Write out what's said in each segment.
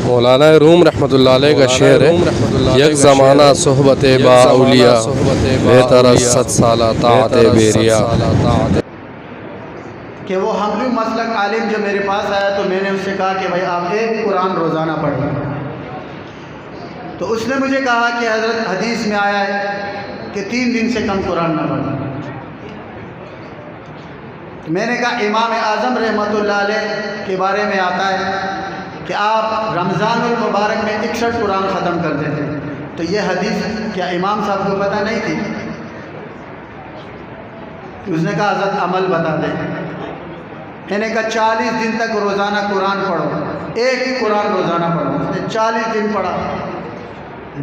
مولانا روم رحمۃ اللہ علیہ کا شعر ہے، یک زمانہ صحبت با اولیاء بہتر از 100 سالہ طاعت بیریا۔ کہ وہ حنبلی مسلک عالم جو میرے پاس آیا تو میں نے اس سے کہا کہ بھائی آپ ایک قرآن روزانہ پڑھیں۔ تو اس نے مجھے کہا کہ حضرت حدیث میں آیا ہے کہ 3 دن سے کم قرآن نہ پڑھیں۔ میں نے کہا امام اعظم رحمۃ اللہ علیہ کے بارے میں آتا ہے کہ آپ رمضان المبارک میں 61 قرآن ختم کرتے تھے، تو یہ حدیث کیا امام صاحب کو پتہ نہیں تھی؟ اس نے کہا حضرت عمل بتا دیں۔ میں نے کہا 40 دن تک روزانہ قرآن پڑھو، ایک ہی قرآن روزانہ پڑھو۔ اس نے 40 دن پڑھا۔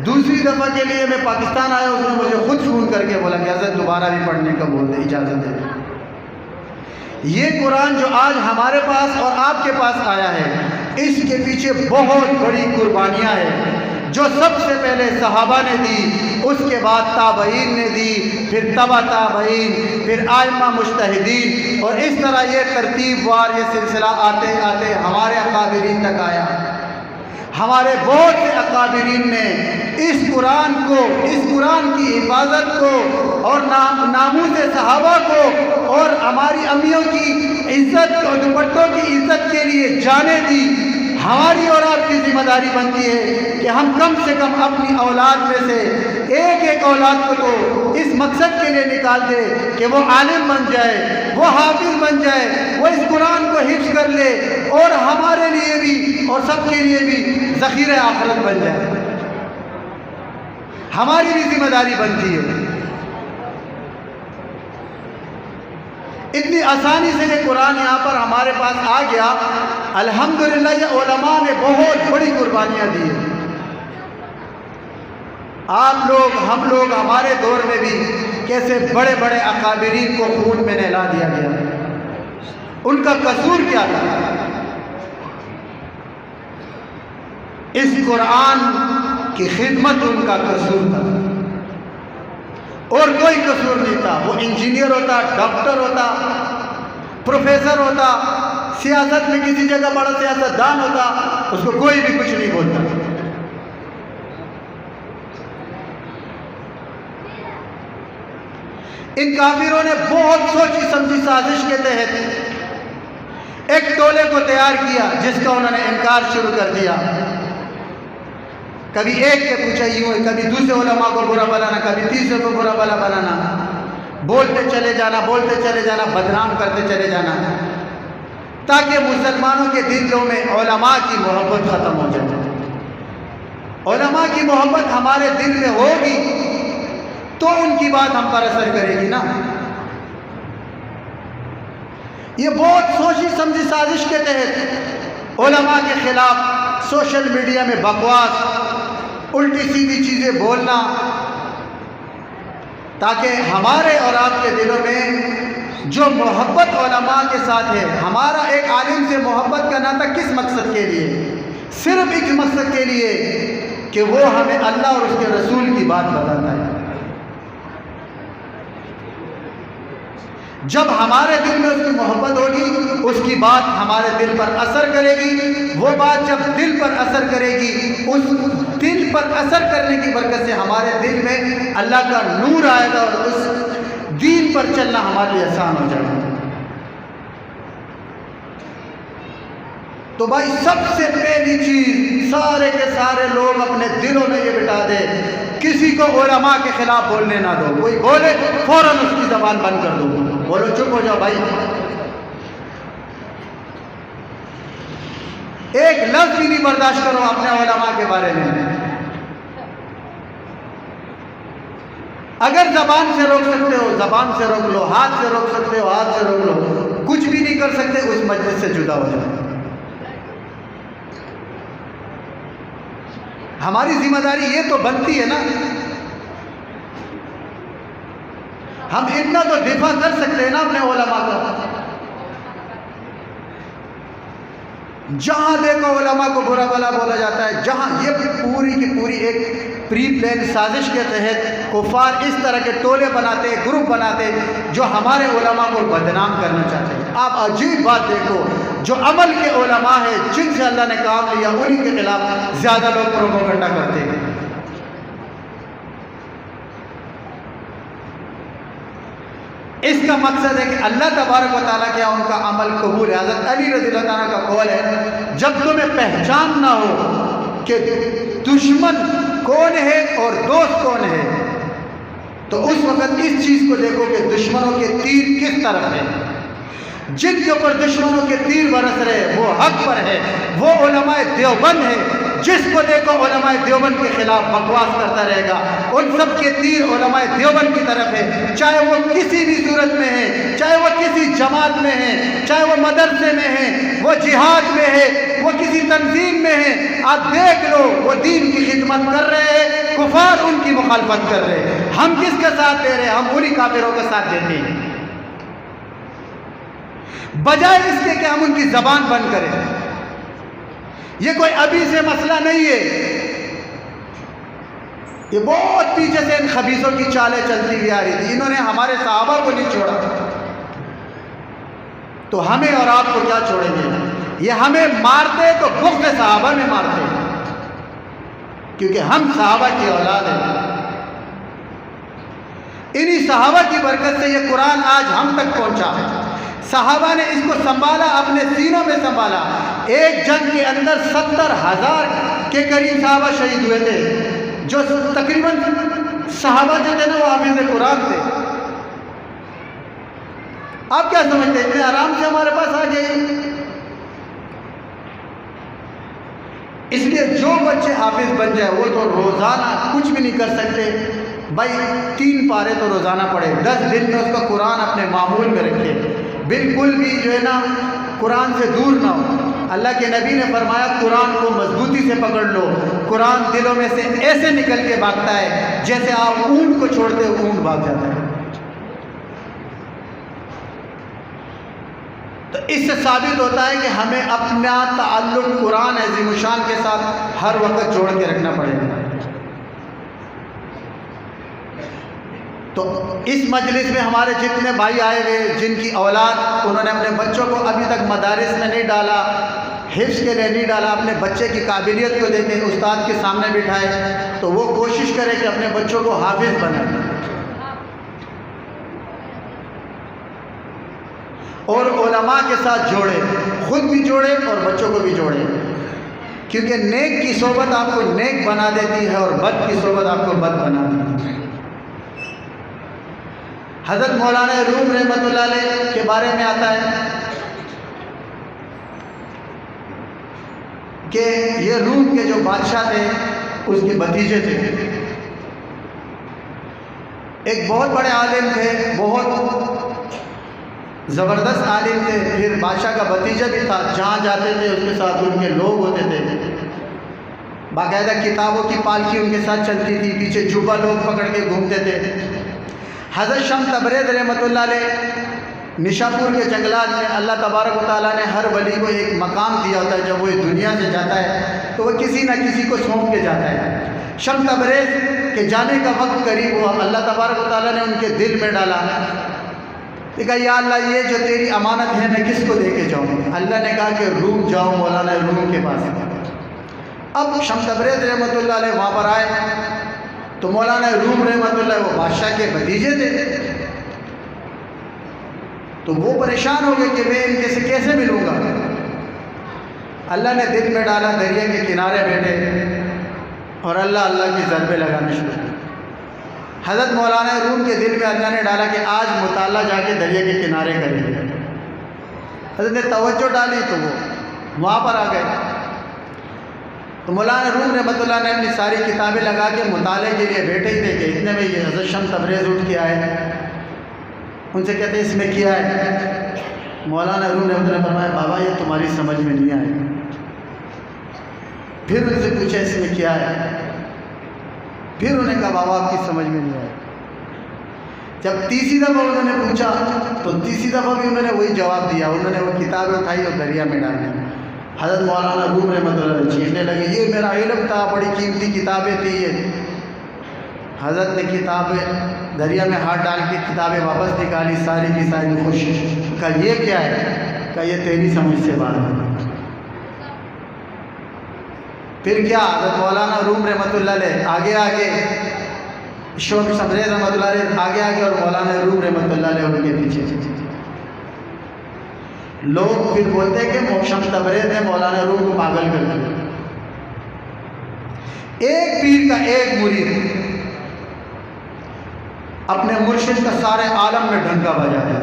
دوسری دفعہ کے لیے میں پاکستان آیا، اس نے مجھے خود فون کر کے بولا کہ حضرت دوبارہ بھی پڑھنے کا بول دیں، اجازت دے۔ یہ قرآن جو آج ہمارے پاس اور آپ کے پاس آیا ہے، اس کے پیچھے بہت بڑی قربانیاں ہیں جو سب سے پہلے صحابہ نے دی، اس کے بعد تابعین نے دی، پھر تبع تابعین، پھر ائمہ مجتہدین، اور اس طرح یہ ترتیب وار یہ سلسلہ آتے آتے ہمارے اکابرین تک آیا۔ ہمارے بہت سے اکابرین نے اس قرآن کو، اس قرآن کی حفاظت کو اور ناموس صحابہ کو اور ہماری امیوں کی عزت اور دوپٹوں کی عزت کے لیے جانیں دی۔ ہماری اور آپ کی ذمہ داری بنتی ہے کہ ہم کم سے کم اپنی اولاد میں سے ایک ایک اولاد کو تو اس مقصد کے لیے نکال دے کہ وہ عالم بن جائے، وہ حافظ بن جائے، وہ اس قرآن کو حفظ کر لے اور ہمارے لیے بھی اور سب کے لیے بھی ذخیرہ آخرت بن جائے۔ ہماری بھی ذمہ داری بنتی ہے۔ اتنی آسانی سے یہ قرآن یہاں پر ہمارے پاس آ گیا، الحمدللہ یہ علماء نے بہت بڑی قربانیاں دی ہیں۔ آپ لوگ، ہم لوگ، ہمارے دور میں بھی کیسے بڑے بڑے اکابرین کو خون میں نہلا دیا گیا۔ ان کا قصور کیا تھا؟ اس قرآن کی خدمت ان کا قصور تھا، اور کوئی قصور نہیں تھا۔ وہ انجینئر ہوتا، ڈاکٹر ہوتا، پروفیسر ہوتا، سیاست میں کسی جگہ بڑا سیاستدان ہوتا، اس کو کوئی بھی کچھ نہیں بولتا۔ ان کافروں نے بہت سوچی سمجھی سازش کے تحت ایک ٹولے کو تیار کیا جس کا انہوں نے انکار شروع کر دیا۔ کبھی ایک کے پوچھا یوں ہے، کبھی دوسرے علماء کو برا بلانا، کبھی تیسرے کو برا بلا بلانا، بولتے چلے جانا، بولتے چلے جانا، بدنام کرتے چلے جانا، تاکہ مسلمانوں کے دلوں میں علماء کی محبت ختم ہو جائے۔ علماء کی محبت ہمارے دل میں ہوگی تو ان کی بات ہم پر اثر کرے گی نا۔ یہ بہت سوچی سمجھی سازش کے تحت علماء کے خلاف سوشل میڈیا میں بکواس، الٹی سیدھی چیزیں بولنا، تاکہ ہمارے اور آپ کے دلوں میں جو محبت علماء کے ساتھ ہے، ہمارا ایک عالم سے محبت کا ناطہ کس مقصد کے لیے؟ صرف ایک مقصد کے لیے کہ وہ ہمیں اللہ اور اس کے رسول کی بات بتاتا ہے۔ جب ہمارے دل میں اس کی محبت ہوگی، اس کی بات ہمارے دل پر اثر کرے گی۔ وہ بات جب دل پر اثر کرے گی، اس دل پر اثر کرنے کی برکت سے ہمارے دل میں اللہ کا نور آئے گا اور اس دین پر چلنا ہمارے لیے آسان ہو جائے گا۔ تو بھائی سب سے پہلی چیز سارے کے سارے لوگ اپنے دلوں میں یہ بٹھا دے، کسی کو علماء کے خلاف بولنے نہ دو۔ کوئی بولے فوراً اس کی زبان بند کر دو، بولو چپ ہو جاؤ بھائی، ایک لفظ بھی نہیں برداشت کرو اپنے علماء کے بارے میں۔ اگر زبان سے روک سکتے ہو زبان سے روک لو، ہاتھ سے روک سکتے ہو ہاتھ سے روک لو، کچھ بھی نہیں کر سکتے اس مجلس سے جدا ہو جاؤ۔ ہماری ذمہ داری یہ تو بنتی ہے نا، ہم اتنا تو دفاع کر سکتے ہیں نا اپنے علماء کا۔ جہاں دیکھو علماء کو برا بلا بولا جاتا ہے، جہاں یہ پوری کی پوری ایک پری پلان سازش کے تحت کفار اس طرح کے ٹولے بناتے، گروپ بناتے جو ہمارے علماء کو بدنام کرنا چاہتے ہیں۔ آپ عجیب بات دیکھو، جو عمل کے علماء ہیں جن سے اللہ نے کام لیا انہی کے خلاف زیادہ لوگ پروپیگنڈا کرتے ہیں۔ اس کا مقصد ہے کہ اللہ تبارک و تعالیٰ کیا ان کا عمل قبول ہے۔ حضرت علی رضی اللہ عنہ کا قول ہے جب تمہیں پہچان نہ ہو کہ دشمن کون ہے اور دوست کون ہے تو اس وقت اس چیز کو دیکھو کہ دشمنوں کے تیر کس طرف ہیں۔ جن کے اوپر دشمنوں کے تیر برس رہے وہ حق پر ہے، وہ علماء دیوبند ہے۔ جس کو دیکھو علماء دیوبند کے خلاف بکواس کرتا رہے گا، ان سب کے تیر علماء دیوبند کی طرف ہے، چاہے وہ کسی بھی صورت میں ہے، چاہے وہ کسی جماعت میں ہے، چاہے وہ مدرسے میں ہے، وہ جہاد میں ہے، وہ کسی تنظیم میں ہے۔ آپ دیکھ لو وہ دین کی خدمت کر رہے ہیں، کفار ان کی مخالفت کر رہے ہیں۔ ہم کس کا ساتھ دے رہے ہیں؟ ہم انہی کافروں کا ساتھ دیتے ہیں، بجائے اس کے کہ ہم ان کی زبان بند کریں۔ یہ کوئی ابھی سے مسئلہ نہیں ہے، یہ بہت پیچھے سے ان خبیثوں کی چالیں چلتی ہوئی آ رہی تھی۔ انہوں نے ہمارے صحابہ کو نہیں چھوڑا تو ہمیں اور آپ کو کیا چھوڑیں گے؟ یہ ہمیں مارتے تو بغض صحابہ میں مارتے، کیونکہ ہم صحابہ کی اولاد ہیں۔ انہی صحابہ کی برکت سے یہ قرآن آج ہم تک پہنچا ہے۔ صحابہ نے اس کو سنبھالا، اپنے سینوں میں سنبھالا۔ ایک جنگ کے اندر 70,000 کے قریب صحابہ شہید ہوئے تھے، جو تقریباً صحابہ جو تھے نا وہ حافظ قرآن تھے۔ آپ کیا سمجھتے ہیں اتنے آرام سے ہمارے پاس آ گئے؟ اس لیے جو بچے حافظ بن جائے وہ تو روزانہ کچھ بھی نہیں کر سکتے بھائی، 3 پارے تو روزانہ پڑھے، 10 دن میں اس کا قرآن اپنے معمول میں رکھے، بالکل بھی جو ہے نا قرآن سے دور نہ ہو۔ اللہ کے نبی نے فرمایا قرآن کو مضبوطی سے پکڑ لو، قرآن دلوں میں سے ایسے نکل کے بھاگتا ہے جیسے آپ اونٹ کو چھوڑتے ہو اونٹ بھاگ جاتا ہے۔ تو اس سے ثابت ہوتا ہے کہ ہمیں اپنا تعلق قرآن عظیم الشان کے ساتھ ہر وقت جوڑ کے رکھنا پڑے گا۔ تو اس مجلس میں ہمارے جتنے بھائی آئے ہوئے جن کی اولاد انہوں نے اپنے بچوں کو ابھی تک مدارس میں نہیں ڈالا، حفظ کے لیے نہیں ڈالا، اپنے بچے کی قابلیت کو دیکھیں، استاد کے سامنے بٹھائے، تو وہ کوشش کرے کہ اپنے بچوں کو حافظ بنائیں اور علماء کے ساتھ جوڑے، خود بھی جوڑے اور بچوں کو بھی جوڑے، کیونکہ نیک کی صحبت آپ کو نیک بنا دیتی ہے اور بد کی صحبت آپ کو بد بنا دیتی ہے۔ حضرت مولانا روم رحمۃ اللہ علیہ کے بارے میں آتا ہے کہ یہ روم کے جو بادشاہ تھے اس کے بھتیجے تھے، ایک بہت بڑے عالم تھے، بہت زبردست عالم تھے، پھر بادشاہ کا بھتیجا بھی تھا، جہاں جاتے تھے اس کے ساتھ ان کے لوگ ہوتے تھے، باقاعدہ کتابوں کی پالکی ان کے ساتھ چلتی تھی، پیچھے جوبا لوگ پکڑ کے گھومتے تھے۔ حضرت شمس تبریز رحمۃ اللہ علیہ نشاپور کے جنگلات میں اللہ تبارک و تعالیٰ نے ہر ولی کو ایک مقام دیا ہوتا ہے، جب وہ اس دنیا سے جاتا ہے تو وہ کسی نہ کسی کو سونپ کے جاتا ہے۔ شمس تبریز کے جانے کا وقت قریب ہوا، اللہ تبارک و تعالیٰ نے ان کے دل میں ڈالا، کہا یا اللہ یہ جو تیری امانت ہے میں کس کو دے کے جاؤں؟ اللہ نے کہا کہ روم جاؤ مولانا روم کے پاس۔ اب شمس تبریز رحمۃ اللہ علیہ وہاں پر آئے تو مولانا روم رحمۃ اللہ وہ بادشاہ کے بھتیجے تھے، تو وہ پریشان ہو گئے کہ میں ان کے سے کیسے ملوں گا۔ اللہ نے دل میں ڈالا دریا کے کنارے بیٹھے اور اللہ اللہ کی ضربیں لگانا شروع کی۔ حضرت مولانا روم کے دل میں اللہ نے ڈالا کہ آج مطالعہ جا کے دریا کے کنارے کریں گے۔ حضرت نے توجہ ڈالی تو وہ وہاں پر آ گئے، تو مولانا روم رحمۃ اللہ نے اپنی ساری کتابیں لگا کے مطالعے کے لیے بیٹھے ہی تھے کہ اتنے میں یہ حضرت شمس تبریز اٹھ کے آئے، ان سے کہتے ہیں اس میں کیا ہے؟ مولانا روم رحمۃ اللہ نے فرمایا بابا یہ تمہاری سمجھ میں نہیں آئے۔ پھر ان سے پوچھا اس میں کیا ہے؟ پھر انہوں نے کہا بابا آپ کی سمجھ میں نہیں آئے۔ جب تیسری دفعہ انہوں نے پوچھا تو تیسری دفعہ بھی انہوں نے وہی جواب دیا، انہوں نے وہ کتابیں اٹھائی اور دریا میں ڈال دی۔ حضرت مولانا روم رحمۃ اللہ چیخنے لگے یہ میرا علم تھا، بڑی قیمتی کتابیں تھیں یہ۔ حضرت نے کتابیں دریا میں ہاتھ ڈال کے کتابیں واپس نکالی، ساری کی ساری خوش، کہا یہ کیا ہے؟ کہ یہ تیری سمجھ سے بات ہے۔ پھر کیا، حضرت مولانا روم رحمۃ اللہ علیہ آگے شوق سمریز رحمۃ اللہ علیہ آگے اور مولانا روم رحمۃ اللہ علیہ ان کے پیچھے۔ لوگ پھر بولتے ہیں کہ موشم تبریز نے مولانا روم کو پاگل کر دیا۔ ایک پیر کا ایک مرید اپنے مرشد کا سارے عالم میں ڈھنکا بجا ہے۔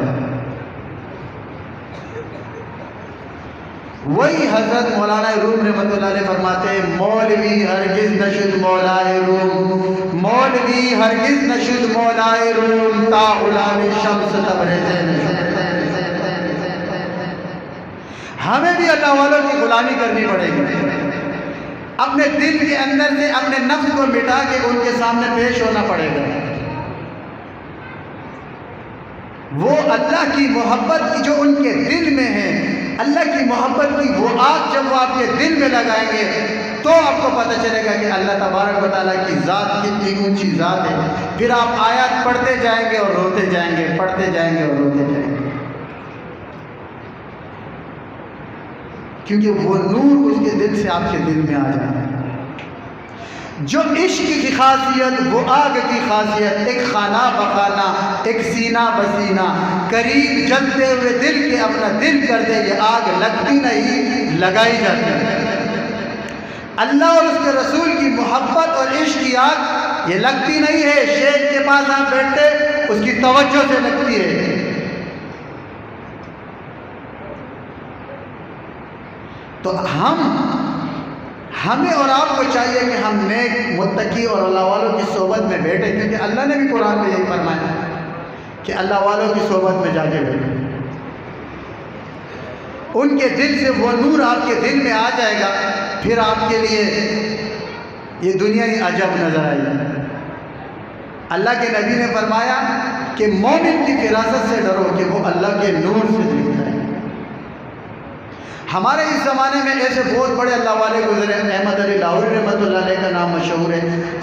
وہی حضرت مولانا روم رحمۃ اللہ علیہ فرماتے ہیں، مولوی ہرگز نشد مولائے روم، مولوی ہرگز نشد مولائے روم تا غلام شمس تبریز نشد۔ ہمیں بھی اللہ والوں کی غلامی کرنی پڑے گی، اپنے دل کے اندر سے اپنے نفس کو مٹا کے ان کے سامنے پیش ہونا پڑے گا۔ وہ اللہ کی محبت کی جو ان کے دل میں ہے، اللہ کی محبت کی وہ آگ جب وہ آپ کے دل میں لگائیں گے تو آپ کو پتہ چلے گا کہ اللہ تبارک و تعالیٰ کی ذات کتنی اونچی ذات ہے۔ پھر آپ آیات پڑھتے جائیں گے اور روتے جائیں گے، پڑھتے جائیں گے اور روتے جائیں گے، کیونکہ وہ نور اس کے دل سے آپ کے دل میں آ جاتا ہے۔ جو عشق کی خاصیت، وہ آگ کی خاصیت، ایک خانہ بخانہ، ایک سینہ بسینہ، قریب جلتے ہوئے دل کے اپنا دل کر دے، یہ آگ لگتی نہیں، لگائی جاتی ہے۔ اللہ اور اس کے رسول کی محبت اور عشق کی آگ یہ لگتی نہیں ہے، شیخ کے پاس آپ بیٹھتے اس کی توجہ سے لگتی ہے۔ تو ہمیں اور آپ کو چاہیے کہ ہم نیک متقی اور اللہ والوں کی صحبت میں بیٹھیں، کیونکہ اللہ نے بھی قرآن میں یہی فرمایا کہ اللہ والوں کی صحبت میں جا کے بیٹھیں، ان کے دل سے وہ نور آپ کے دل میں آ جائے گا، پھر آپ کے لیے یہ دنیا ہی عجب نظر آئے گی۔ اللہ کے نبی نے فرمایا کہ مومن کی فراست سے ڈرو کہ وہ اللہ کے نور سے دکھتا ہے۔ ہمارے اس زمانے میں ایسے بہت بڑے اللہ والے گزرے، احمد علی لاہوری رحمۃ اللہ علیہ کا نام مشہور ہے،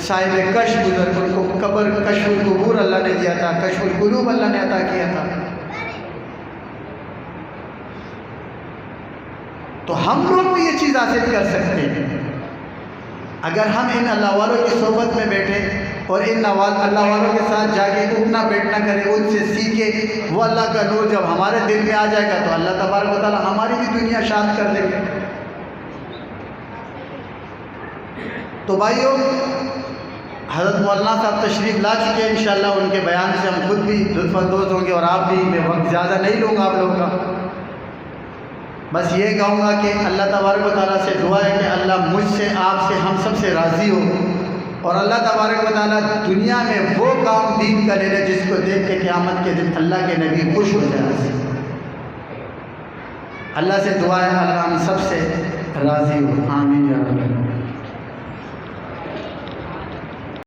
صاحب کشف گزر، ان کو قبر کشف القبور اللہ نے دیا تھا، کشف القلوب اللہ نے عطا کیا تھا۔ تو ہم لوگ بھی یہ چیز حاصل کر سکتے ہیں اگر ہم ان اللہ والوں کی صحبت میں بیٹھیں اور ان اللہ والوں کے ساتھ جا کے اٹھنا بیٹھنا کریں، ان سے سیکھیں۔ وہ اللہ کا نور جب ہمارے دل میں آ جائے گا تو اللہ تبارک و تعالیٰ ہماری بھی دنیا شاد کر دے گا۔ تو بھائیو، حضرت مولانا صاحب تشریف لا چکے ہیں، انشاءاللہ ان کے بیان سے ہم خود بھی لطف اندوز ہوں گے اور آپ بھی۔ میں وقت زیادہ نہیں لوں گا آپ لوگوں کا، بس یہ کہوں گا کہ اللہ تبارک و تعالیٰ سے دعا ہے کہ اللہ مجھ سے، آپ سے، ہم سب سے راضی ہو، اور اللہ تبارک و تعالیٰ دنیا میں وہ کام دین کا لے لے جس کو دیکھ کے قیامت کے دن اللہ کے نبی خوش ہو جائے۔ اللہ سے دعا ہے اللہ ہم سب سے راضی ہو، آمین یا رب۔